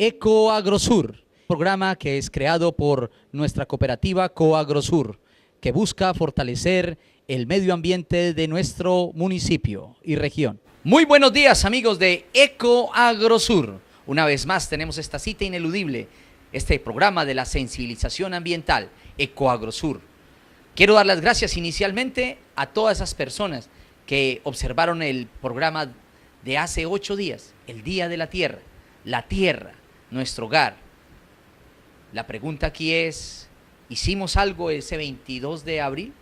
Ecoagrosur, programa que es creado por nuestra cooperativa Coagrosur, que busca fortalecer el medio ambiente de nuestro municipio y región. Muy buenos días, amigos de Ecoagrosur. Una vez más tenemos esta cita ineludible, este programa de la sensibilización ambiental, Ecoagrosur. Quiero dar las gracias inicialmente a todas esas personas que observaron el programa de hace 8 días, el Día de la Tierra, nuestro hogar. La pregunta aquí es, ¿hicimos algo ese 22 de abril?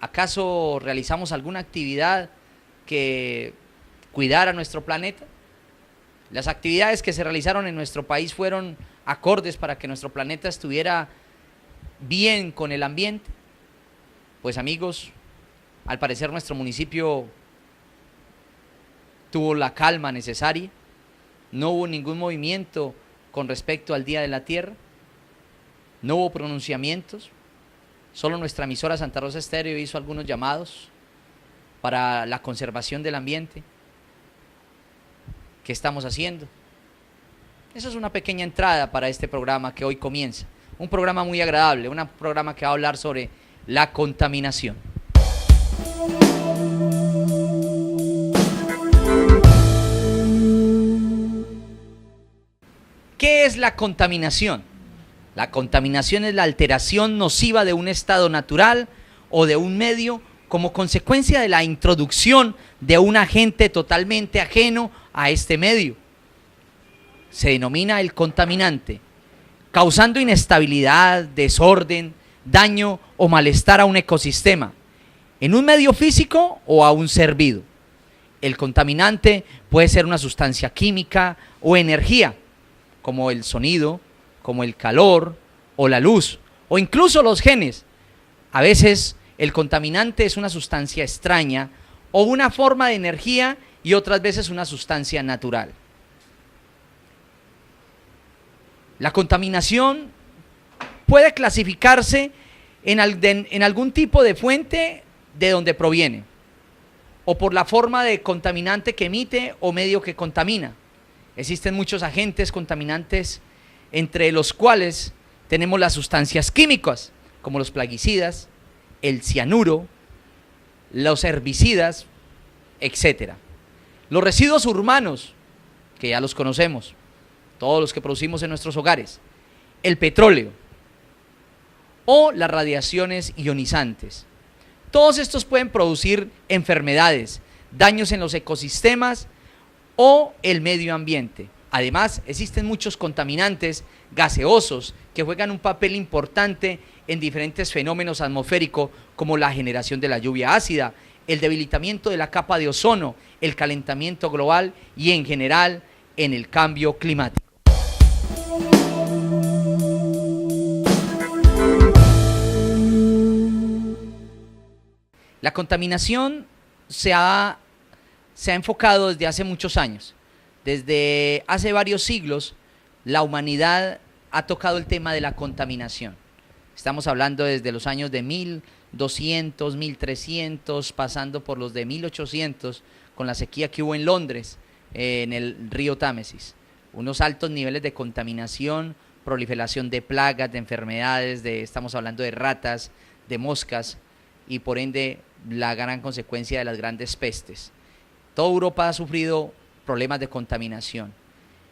¿Acaso realizamos alguna actividad que cuidara nuestro planeta? Las actividades que se realizaron en nuestro país fueron acordes para que nuestro planeta estuviera bien con el ambiente. Pues amigos, al parecer nuestro municipio tuvo la calma necesaria, no hubo ningún movimiento con respecto al Día de la Tierra, no hubo pronunciamientos, solo nuestra emisora Santa Rosa Estéreo hizo algunos llamados para la conservación del ambiente. ¿Qué estamos haciendo? Eso es una pequeña entrada para este programa que hoy comienza, un programa muy agradable, un programa que va a hablar sobre la contaminación. ¿Qué es la contaminación? La contaminación es la alteración nociva de un estado natural o de un medio como consecuencia de la introducción de un agente totalmente ajeno a este medio. Se denomina el contaminante, causando inestabilidad, desorden, daño o malestar a un ecosistema, en un medio físico o a un ser vivo. El contaminante puede ser una sustancia química o energía, como el sonido, como el calor o la luz, o incluso los genes. A veces el contaminante es una sustancia extraña o una forma de energía y otras veces una sustancia natural. La contaminación puede clasificarse en algún tipo de fuente de donde proviene, o por la forma de contaminante que emite o medio que contamina. Existen muchos agentes contaminantes, entre los cuales tenemos las sustancias químicas, como los plaguicidas, el cianuro, los herbicidas, etc. Los residuos urbanos, que ya los conocemos, todos los que producimos en nuestros hogares, el petróleo o las radiaciones ionizantes. Todos estos pueden producir enfermedades, daños en los ecosistemas o el medio ambiente. Además, existen muchos contaminantes gaseosos que juegan un papel importante en diferentes fenómenos atmosféricos, como la generación de la lluvia ácida, el debilitamiento de la capa de ozono, el calentamiento global y en general en el cambio climático. La contaminación se ha enfocado desde hace muchos años. Desde hace varios siglos, la humanidad ha tocado el tema de la contaminación. Estamos hablando desde los años de 1200, 1300, pasando por los de 1800, con la sequía que hubo en Londres, en el río Támesis. Unos altos niveles de contaminación, proliferación de plagas, de enfermedades, estamos hablando de ratas, de moscas, y por ende la gran consecuencia de las grandes pestes. Toda Europa ha sufrido problemas de contaminación.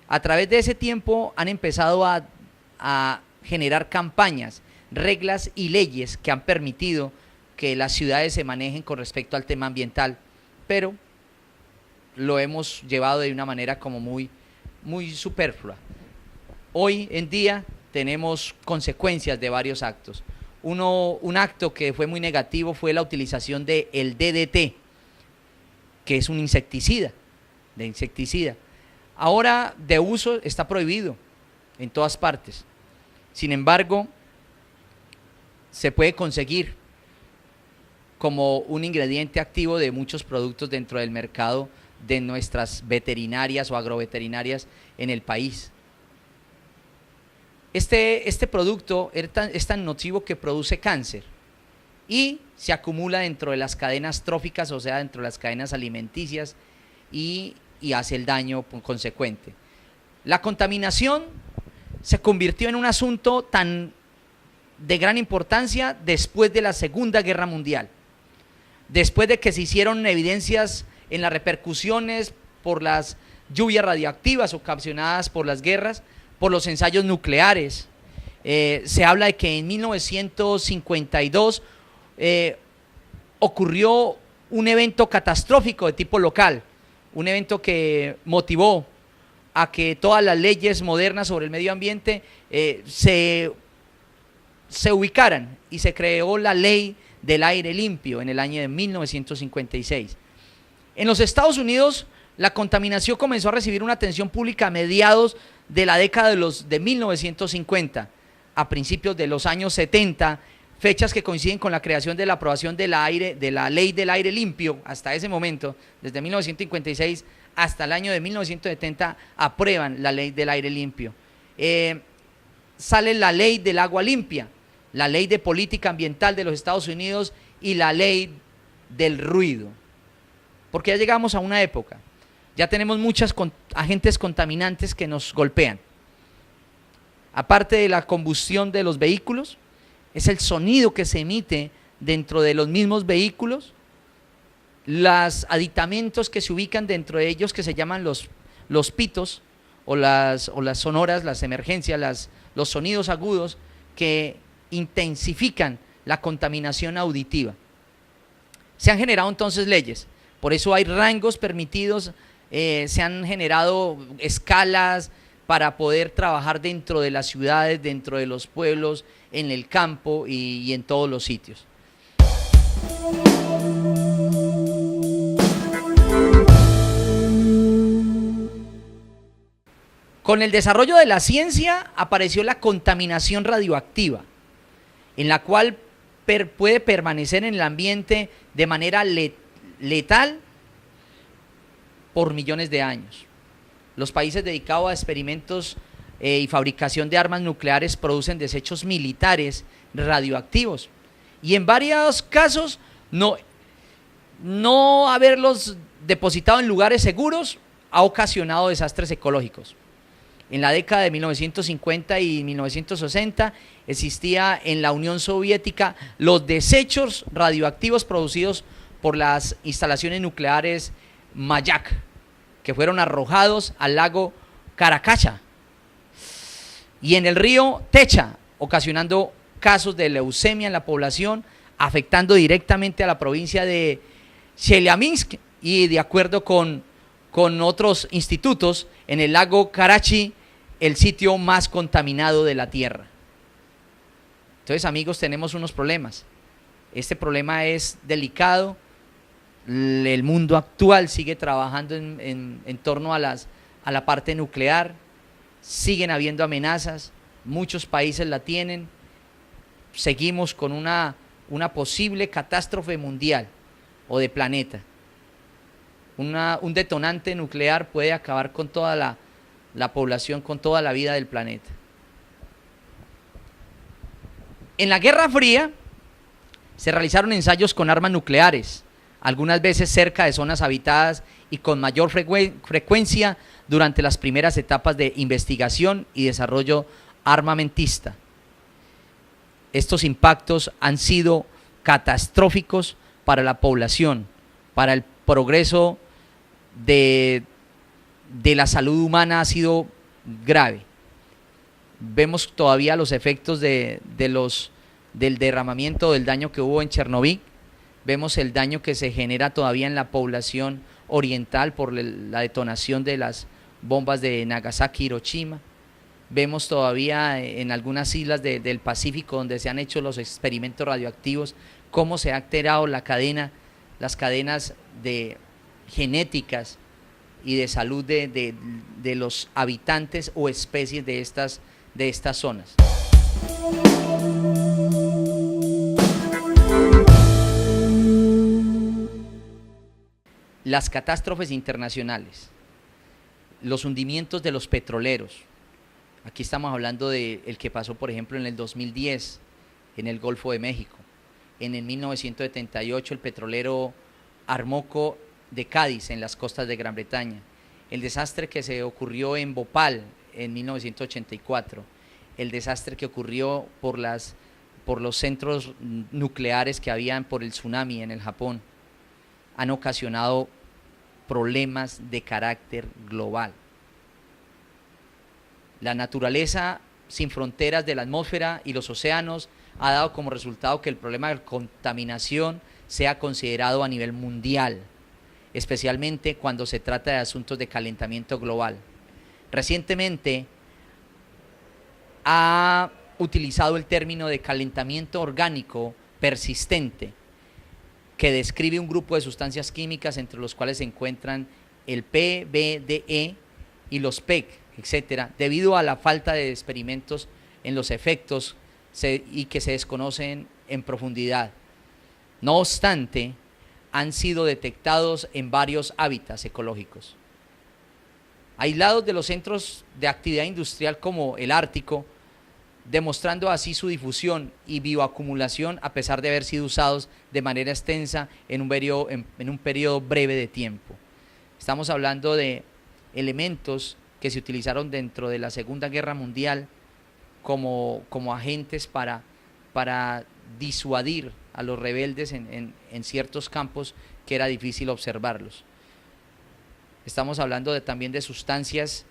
A través de ese tiempo han empezado a generar campañas, reglas y leyes que han permitido que las ciudades se manejen con respecto al tema ambiental, pero lo hemos llevado de una manera como muy superflua. Hoy en día tenemos consecuencias de varios actos. Un acto que fue muy negativo fue la utilización del DDT, que es un insecticida. Ahora de uso está prohibido en todas partes. Sin embargo, se puede conseguir como un ingrediente activo de muchos productos dentro del mercado de nuestras veterinarias o agroveterinarias en el país. Este producto es tan nocivo que produce cáncer y se acumula dentro de las cadenas tróficas, o sea, dentro de las cadenas alimenticias, y hace el daño consecuente. La contaminación se convirtió en un asunto tan de gran importancia después de la Segunda Guerra Mundial, después de que se hicieron evidencias en las repercusiones por las lluvias radioactivas ocasionadas por las guerras, por los ensayos nucleares. Se habla de que en 1952 ocurrió un evento catastrófico de tipo local, un evento que motivó a que todas las leyes modernas sobre el medio ambiente se ubicaran, y se creó la ley del aire limpio en el año de 1956. En los Estados Unidos, la contaminación comenzó a recibir una atención pública a mediados de la década de 1950, a principios de los años 70, fechas que coinciden con la creación de la aprobación de la ley del aire limpio. Hasta ese momento, desde 1956 hasta el año de 1970, aprueban la ley del aire limpio. Sale la ley del agua limpia, la ley de política ambiental de los Estados Unidos y la ley del ruido. Porque ya llegamos a una época, ya tenemos muchos agentes contaminantes que nos golpean. Aparte de la combustión de los vehículos, es el sonido que se emite dentro de los mismos vehículos, los aditamentos que se ubican dentro de ellos, que se llaman los pitos o las sonoras, las emergencias, los sonidos agudos que intensifican la contaminación auditiva. Se han generado entonces leyes, por eso hay rangos permitidos, se han generado escalas para poder trabajar dentro de las ciudades, dentro de los pueblos, en el campo y en todos los sitios. Con el desarrollo de la ciencia apareció la contaminación radioactiva, en la cual puede permanecer en el ambiente de manera letal por millones de años. Los países dedicados a experimentos y fabricación de armas nucleares producen desechos militares radioactivos, y en varios casos no haberlos depositado en lugares seguros ha ocasionado desastres ecológicos. En la década de 1950 y 1960 existía en la Unión Soviética los desechos radioactivos producidos por las instalaciones nucleares Mayak, que fueron arrojados al lago Karakacha y en el río Techa, ocasionando casos de leucemia en la población, afectando directamente a la provincia de Chelyabinsk, y de acuerdo con otros institutos, en el lago Karachi, el sitio más contaminado de la Tierra. Entonces, amigos, tenemos unos problemas. Este problema es delicado. El mundo actual sigue trabajando en torno a la parte nuclear. Siguen habiendo amenazas, muchos países la tienen. Seguimos con una posible catástrofe mundial o de planeta. Un detonante nuclear puede acabar con toda la población, con toda la vida del planeta. En la Guerra Fría se realizaron ensayos con armas nucleares, algunas veces cerca de zonas habitadas y con mayor frecuencia durante las primeras etapas de investigación y desarrollo armamentista. Estos impactos han sido catastróficos para la población, para el progreso de la salud humana ha sido grave. Vemos todavía los efectos del derramamiento, del daño que hubo en Chernobyl. Vemos el daño que se genera todavía en la población oriental por la detonación de las bombas de Nagasaki y Hiroshima. Vemos todavía en algunas islas del Pacífico donde se han hecho los experimentos radioactivos, cómo se ha alterado las cadenas genéticas y de salud de los habitantes o especies de estas zonas. Las catástrofes internacionales, los hundimientos de los petroleros. Aquí estamos hablando del que pasó, por ejemplo, en el 2010 en el Golfo de México. En el 1978 el petrolero Armoco de Cádiz, en las costas de Gran Bretaña. El desastre que se ocurrió en Bhopal, en 1984, el desastre que ocurrió por los centros nucleares que habían por el tsunami en el Japón, han ocasionado problemas de carácter global. La naturaleza sin fronteras de la atmósfera y los océanos ha dado como resultado que el problema de contaminación sea considerado a nivel mundial, especialmente cuando se trata de asuntos de calentamiento global. Recientemente ha utilizado el término de calentamiento orgánico persistente, que describe un grupo de sustancias químicas entre los cuales se encuentran el PBDE y los PEC, etcétera, debido a la falta de experimentos en los efectos y que se desconocen en profundidad. No obstante, han sido detectados en varios hábitats ecológicos. Aislados de los centros de actividad industrial como el Ártico, demostrando así su difusión y bioacumulación a pesar de haber sido usados de manera extensa en un periodo breve de tiempo. Estamos hablando de elementos que se utilizaron dentro de la Segunda Guerra Mundial como agentes para disuadir a los rebeldes en ciertos campos que era difícil observarlos. Estamos hablando también de sustancias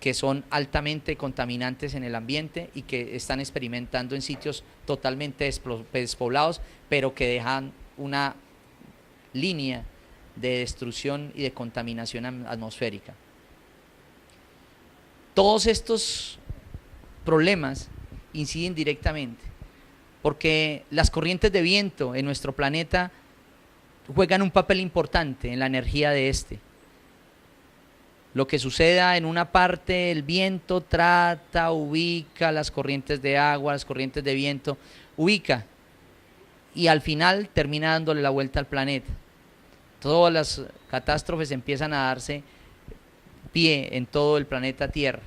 que son altamente contaminantes en el ambiente y que están experimentando en sitios totalmente despoblados, pero que dejan una línea de destrucción y de contaminación atmosférica. Todos estos problemas inciden directamente porque las corrientes de viento en nuestro planeta juegan un papel importante en la energía de este. Lo que suceda en una parte, el viento ubica las corrientes de agua, las corrientes de viento, ubica y al final termina dándole la vuelta al planeta. Todas las catástrofes empiezan a darse pie en todo el planeta Tierra.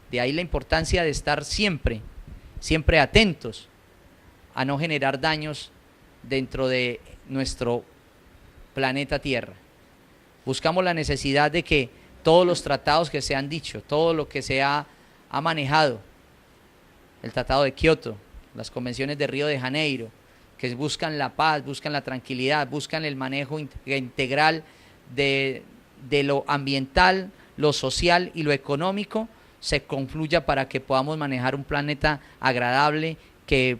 De ahí la importancia de estar siempre atentos a no generar daños dentro de nuestro planeta Tierra. Buscamos la necesidad de que todos los tratados que se han dicho, todo lo que se ha manejado, el Tratado de Kioto, las convenciones de Río de Janeiro, que buscan la paz, buscan la tranquilidad, buscan el manejo integral de lo ambiental, lo social y lo económico, se confluya para que podamos manejar un planeta agradable que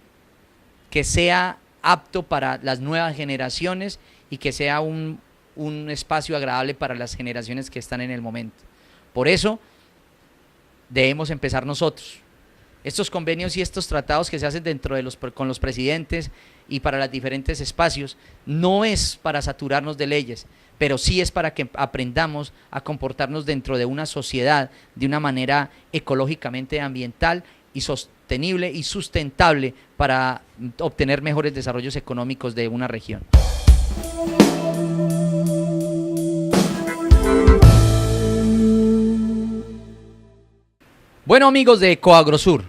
sea apto para las nuevas generaciones y que sea un espacio agradable para las generaciones que están en el momento. Por eso debemos empezar nosotros. Estos convenios y estos tratados que se hacen con los presidentes y para los diferentes espacios no es para saturarnos de leyes, pero sí es para que aprendamos a comportarnos dentro de una sociedad de una manera ecológicamente ambiental y sostenible y sustentable para obtener mejores desarrollos económicos de una región. Bueno, amigos de Coagrosur,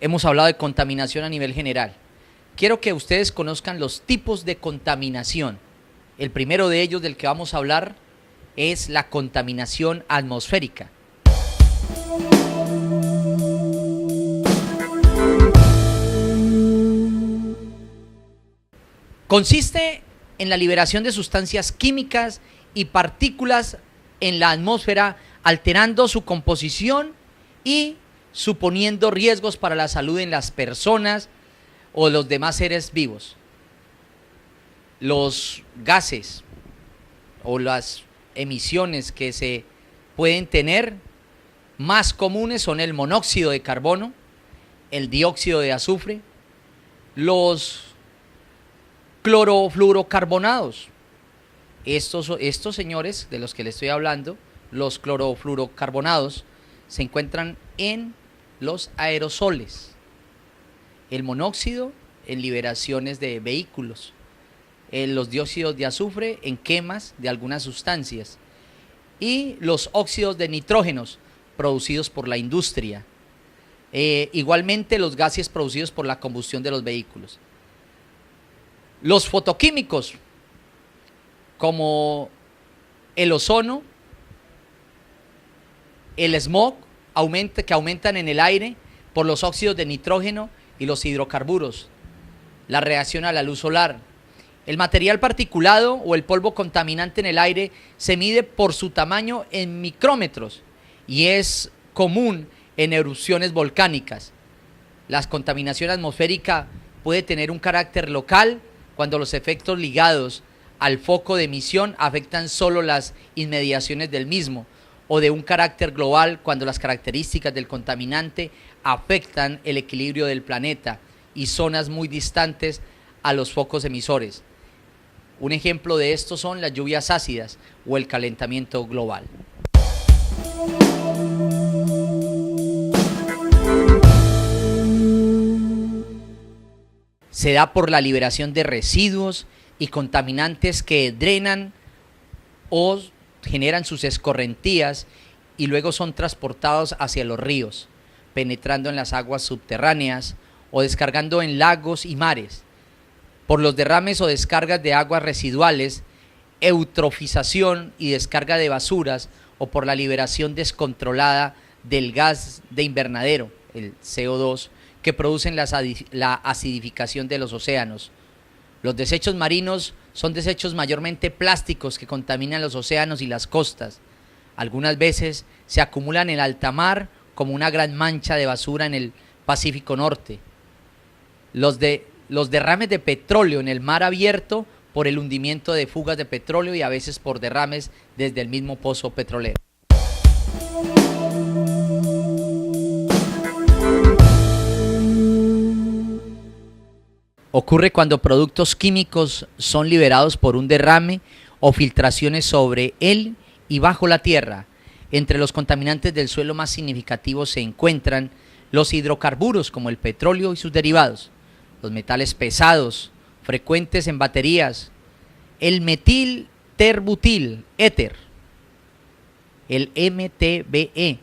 hemos hablado de contaminación a nivel general. Quiero que ustedes conozcan los tipos de contaminación. El primero de ellos del que vamos a hablar es la contaminación atmosférica. Consiste en la liberación de sustancias químicas y partículas en la atmósfera, alterando su composición y suponiendo riesgos para la salud en las personas o los demás seres vivos. Los gases o las emisiones que se pueden tener más comunes son el monóxido de carbono, el dióxido de azufre, los clorofluorocarbonados. Estos señores de los que les estoy hablando, los clorofluorocarbonados, se encuentran en los aerosoles. El monóxido en liberaciones de vehículos, los dióxidos de azufre en quemas de algunas sustancias y los óxidos de nitrógenos producidos por la industria. Igualmente los gases producidos por la combustión de los vehículos. Los fotoquímicos como el ozono, el smog que aumentan en el aire por los óxidos de nitrógeno y los hidrocarburos, la reacción a la luz solar. El material particulado o el polvo contaminante en el aire se mide por su tamaño en micrómetros y es común en erupciones volcánicas. La contaminación atmosférica puede tener un carácter local cuando los efectos ligados al foco de emisión afectan solo las inmediaciones del mismo, o de un carácter global cuando las características del contaminante afectan el equilibrio del planeta y zonas muy distantes a los focos emisores. Un ejemplo de esto son las lluvias ácidas o el calentamiento global. Se da por la liberación de residuos y contaminantes que drenan o generan sus escorrentías y luego son transportados hacia los ríos, penetrando en las aguas subterráneas o descargando en lagos y mares. Por los derrames o descargas de aguas residuales, eutrofización y descarga de basuras, o por la liberación descontrolada del gas de invernadero, el CO2, que producen la acidificación de los océanos. Los desechos marinos son desechos mayormente plásticos que contaminan los océanos y las costas. Algunas veces se acumulan en alta mar como una gran mancha de basura en el Pacífico Norte. Los derrames de petróleo en el mar abierto por el hundimiento de fugas de petróleo y a veces por derrames desde el mismo pozo petrolero. Ocurre cuando productos químicos son liberados por un derrame o filtraciones sobre él y bajo la tierra. Entre los contaminantes del suelo más significativos se encuentran los hidrocarburos como el petróleo y sus derivados, los metales pesados frecuentes en baterías, el metilterbutil éter, el MTBE,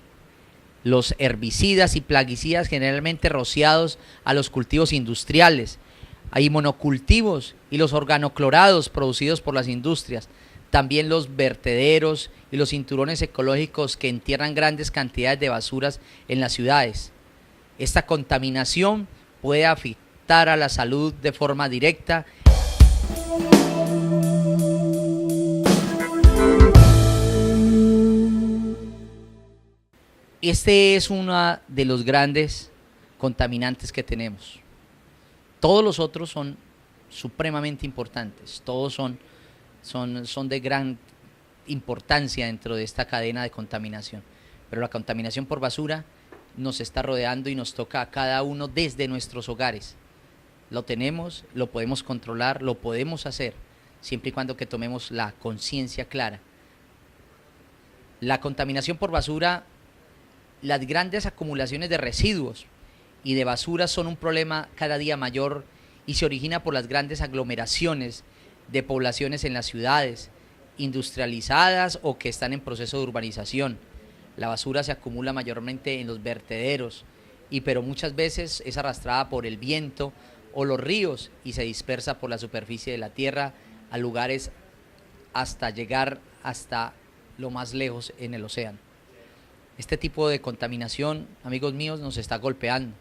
los herbicidas y plaguicidas generalmente rociados a los cultivos industriales. Hay monocultivos y los organoclorados producidos por las industrias, también los vertederos y los cinturones ecológicos que entierran grandes cantidades de basuras en las ciudades. Esta contaminación puede afectar a la salud de forma directa. Este es uno de los grandes contaminantes que tenemos. Todos los otros son supremamente importantes, todos son de gran importancia dentro de esta cadena de contaminación. Pero la contaminación por basura nos está rodeando y nos toca a cada uno desde nuestros hogares. Lo tenemos, lo podemos controlar, lo podemos hacer, siempre y cuando que tomemos la conciencia clara. La contaminación por basura, las grandes acumulaciones de residuos y de basura son un problema cada día mayor y se origina por las grandes aglomeraciones de poblaciones en las ciudades, industrializadas o que están en proceso de urbanización. La basura se acumula mayormente en los vertederos, pero muchas veces es arrastrada por el viento o los ríos y se dispersa por la superficie de la tierra a lugares hasta llegar hasta lo más lejos en el océano. Este tipo de contaminación, amigos míos, nos está golpeando.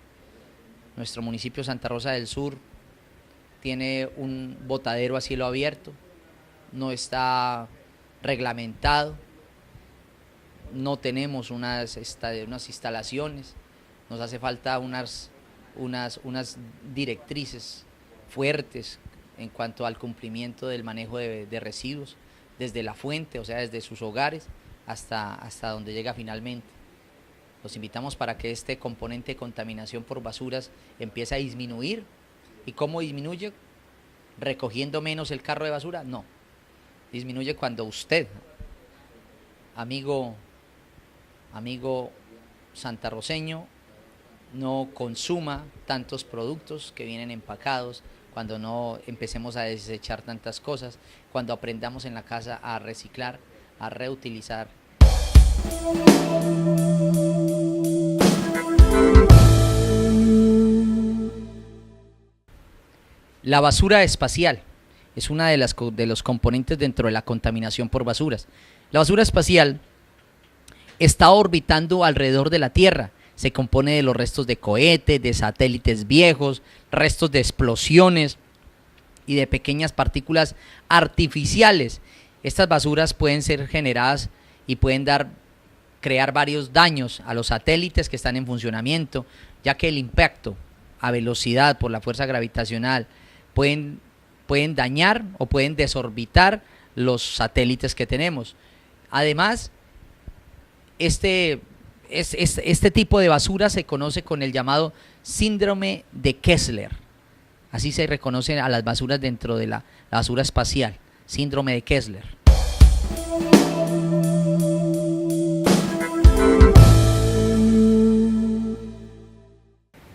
Nuestro municipio Santa Rosa del Sur tiene un botadero a cielo abierto, no está reglamentado, no tenemos unas instalaciones, nos hace falta unas directrices fuertes en cuanto al cumplimiento del manejo de residuos, desde la fuente, o sea, desde sus hogares hasta donde llega finalmente. Los invitamos para que este componente de contaminación por basuras empiece a disminuir. ¿Y cómo disminuye? ¿Recogiendo menos el carro de basura? No. Disminuye cuando usted, amigo santarroceño, no consuma tantos productos que vienen empacados, cuando no empecemos a desechar tantas cosas, cuando aprendamos en la casa a reciclar, a reutilizar. La basura espacial es una de los componentes dentro de la contaminación por basuras. La basura espacial está orbitando alrededor de la Tierra. Se compone de los restos de cohetes, de satélites viejos, restos de explosiones y de pequeñas partículas artificiales. Estas basuras pueden ser generadas y pueden crear varios daños a los satélites que están en funcionamiento, ya que el impacto a velocidad por la fuerza gravitacional pueden dañar o pueden desorbitar los satélites que tenemos. Además, este tipo de basura se conoce con el llamado síndrome de Kessler. Así se reconocen a las basuras dentro de la basura espacial, síndrome de Kessler.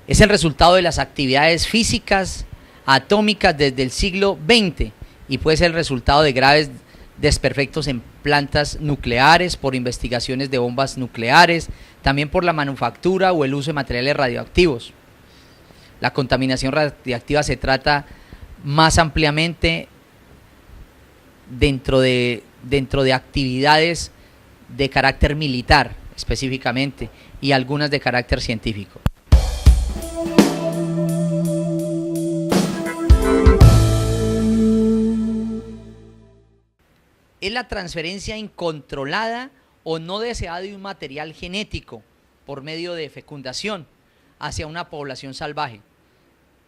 Es el resultado de las actividades físicas atómicas desde el siglo XX y puede ser el resultado de graves desperfectos en plantas nucleares, por investigaciones de bombas nucleares, también por la manufactura o el uso de materiales radioactivos. La contaminación radiactiva se trata más ampliamente dentro de actividades de carácter militar específicamente y algunas de carácter científico. Es la transferencia incontrolada o no deseada de un material genético por medio de fecundación hacia una población salvaje,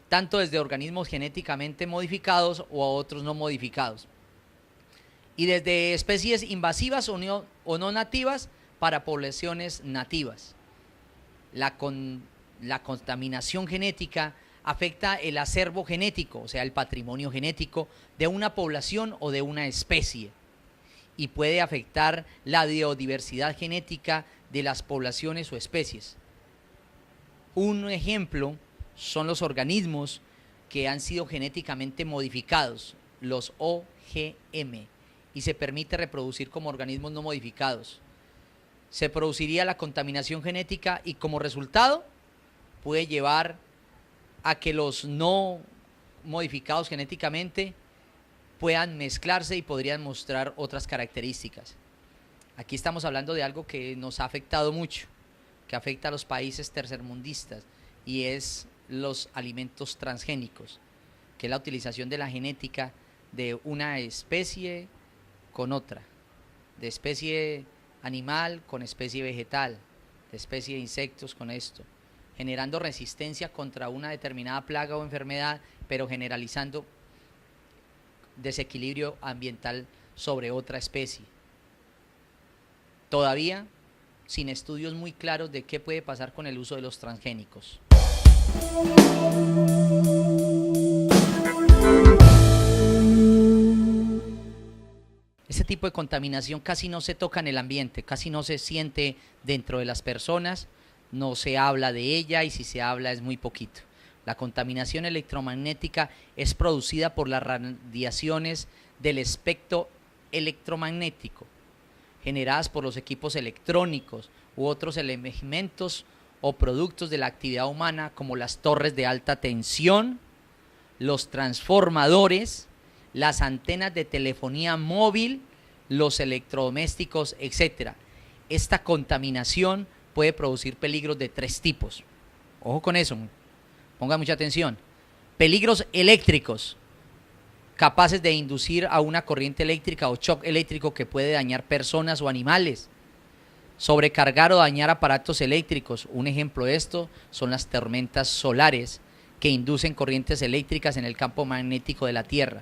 tanto desde organismos genéticamente modificados o a otros no modificados, y desde especies invasivas o no nativas para poblaciones nativas. La contaminación genética afecta el acervo genético, o sea, el patrimonio genético de una población o de una especie, y puede afectar la biodiversidad genética de las poblaciones o especies. Un ejemplo son los organismos que han sido genéticamente modificados, los OGM, y se permite reproducir como organismos no modificados. Se produciría la contaminación genética y como resultado puede llevar a que los no modificados genéticamente puedan mezclarse y podrían mostrar otras características. Aquí estamos hablando de algo que nos ha afectado mucho, que afecta a los países tercermundistas, y es los alimentos transgénicos, que es la utilización de la genética de una especie con otra, de especie animal con especie vegetal, de especie de insectos con esto, generando resistencia contra una determinada plaga o enfermedad, pero generalizando desequilibrio ambiental sobre otra especie. Todavía sin estudios muy claros de qué puede pasar con el uso de los transgénicos. Este tipo de contaminación casi no se toca en el ambiente, casi no se siente dentro de las personas, no se habla de ella y si se habla es muy poquito. La contaminación electromagnética es producida por las radiaciones del espectro electromagnético, generadas por los equipos electrónicos u otros elementos o productos de la actividad humana, como las torres de alta tensión, los transformadores, las antenas de telefonía móvil, los electrodomésticos, etc. Esta contaminación puede producir peligros de 3 tipos. Ojo con eso, ponga mucha atención. Peligros eléctricos, capaces de inducir a una corriente eléctrica o shock eléctrico que puede dañar personas o animales. Sobrecargar o dañar aparatos eléctricos. Un ejemplo de esto son las tormentas solares que inducen corrientes eléctricas en el campo magnético de la Tierra.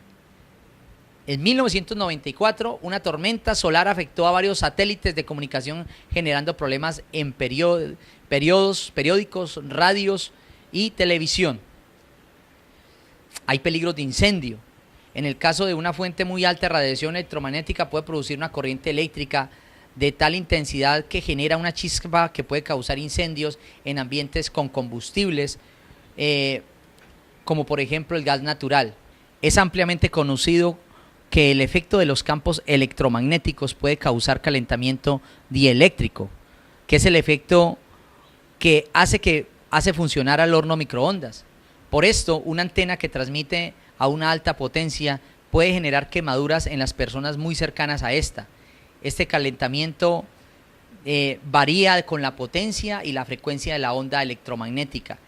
En 1994, una tormenta solar afectó a varios satélites de comunicación, generando problemas en periódicos, radios y televisión. Hay peligros de incendio. En el caso de una fuente muy alta de radiación electromagnética puede producir una corriente eléctrica de tal intensidad que genera una chispa que puede causar incendios en ambientes con combustibles, como por ejemplo el gas natural. Es ampliamente conocido que el efecto de los campos electromagnéticos puede causar calentamiento dieléctrico, que es el efecto que hace funcionar al horno microondas. Por esto, una antena que transmite a una alta potencia puede generar quemaduras en las personas muy cercanas a esta. Este calentamiento varía con la potencia y la frecuencia de la onda electromagnética.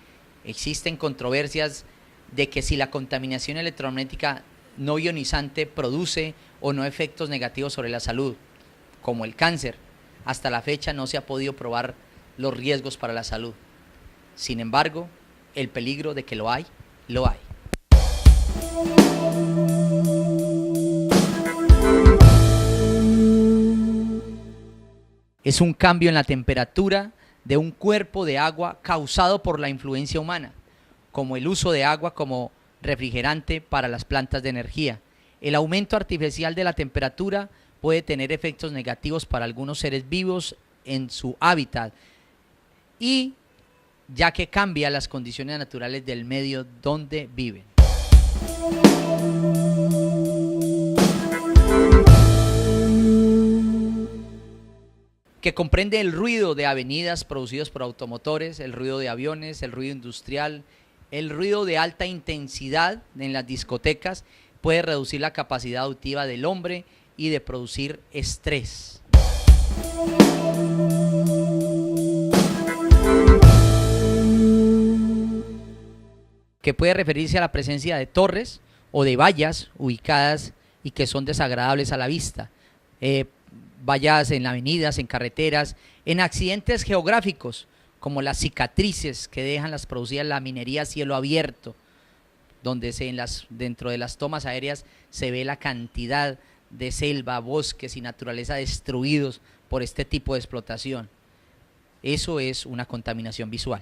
Existen controversias de que si la contaminación electromagnética no ionizante produce o no efectos negativos sobre la salud, como el cáncer. Hasta la fecha no se ha podido probar los riesgos para la salud. Sin embargo, el peligro de que lo hay, lo hay. Es un cambio en la temperatura de un cuerpo de agua causado por la influencia humana, como el uso de agua como refrigerante para las plantas de energía. El aumento artificial de la temperatura puede tener efectos negativos para algunos seres vivos en su hábitat, y ya que cambia las condiciones naturales del medio donde viven. Que comprende el ruido de avenidas producidos por automotores, el ruido de aviones, el ruido industrial, el ruido de alta intensidad en las discotecas, puede reducir la capacidad auditiva del hombre y de producir estrés. Que puede referirse a la presencia de torres o de vallas ubicadas y que son desagradables a la vista. Vallas en avenidas, en carreteras, en accidentes geográficos, como las cicatrices que dejan las producidas la minería a cielo abierto, donde dentro de las tomas aéreas se ve la cantidad de selva, bosques y naturaleza destruidos por este tipo de explotación. Eso es una contaminación visual.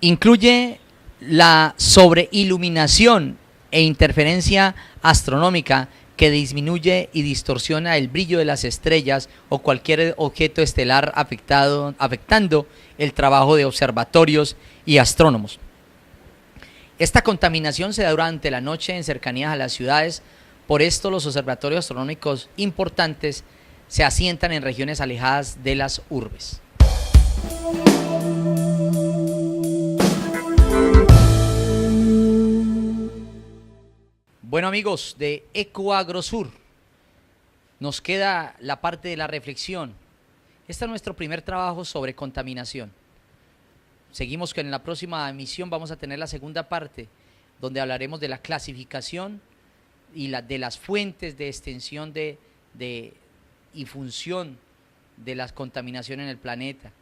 Incluye la sobreiluminación e interferencia astronómica que disminuye y distorsiona el brillo de las estrellas o cualquier objeto estelar afectando el trabajo de observatorios y astrónomos. Esta contaminación se da durante la noche en cercanías a las ciudades. Por esto los observatorios astronómicos importantes se asientan en regiones alejadas de las urbes. Bueno, amigos de Ecoagrosur, nos queda la parte de la reflexión. Este es nuestro primer trabajo sobre contaminación. Seguimos que en la próxima emisión vamos a tener la segunda parte, donde hablaremos de la clasificación y de las fuentes de extensión y función de la contaminación en el planeta.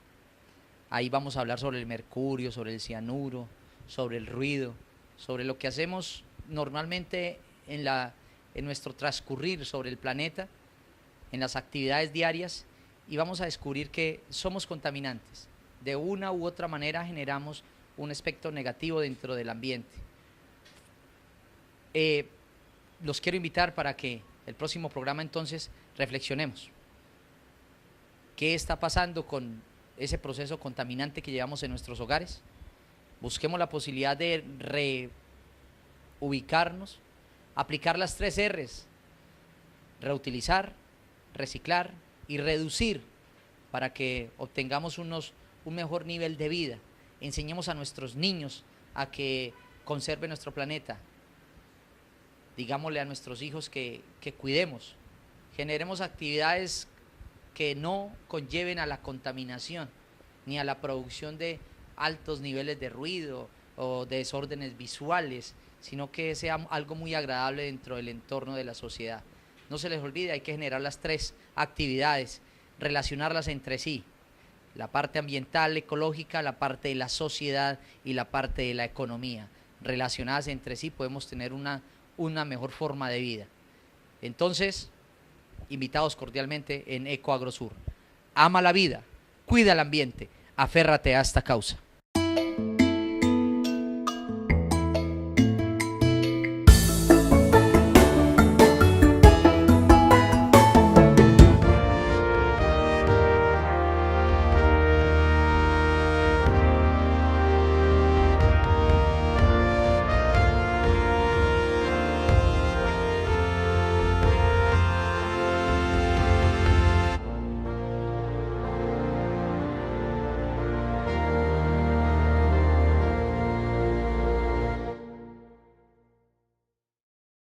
Ahí vamos a hablar sobre el mercurio, sobre el cianuro, sobre el ruido, sobre lo que hacemos normalmente en nuestro transcurrir sobre el planeta, en las actividades diarias, y vamos a descubrir que somos contaminantes. De una u otra manera generamos un aspecto negativo dentro del ambiente. Los quiero invitar para que el próximo programa entonces reflexionemos. ¿Qué está pasando con ese proceso contaminante que llevamos en nuestros hogares? Busquemos la posibilidad de reubicarnos, aplicar las 3 R's: reutilizar, reciclar y reducir, para que obtengamos un mejor nivel de vida. Enseñemos a nuestros niños a que conserven nuestro planeta. Digámosle a nuestros hijos que cuidemos, generemos actividades que no conlleven a la contaminación ni a la producción de altos niveles de ruido o de desórdenes visuales, sino que sea algo muy agradable dentro del entorno de la sociedad. No se les olvide, hay que generar las 3 actividades, relacionarlas entre sí: la parte ambiental, ecológica, la parte de la sociedad y la parte de la economía. Relacionadas entre sí podemos tener una mejor forma de vida. Entonces, invitados cordialmente en Ecoagrosur. Ama la vida, cuida el ambiente, aférrate a esta causa.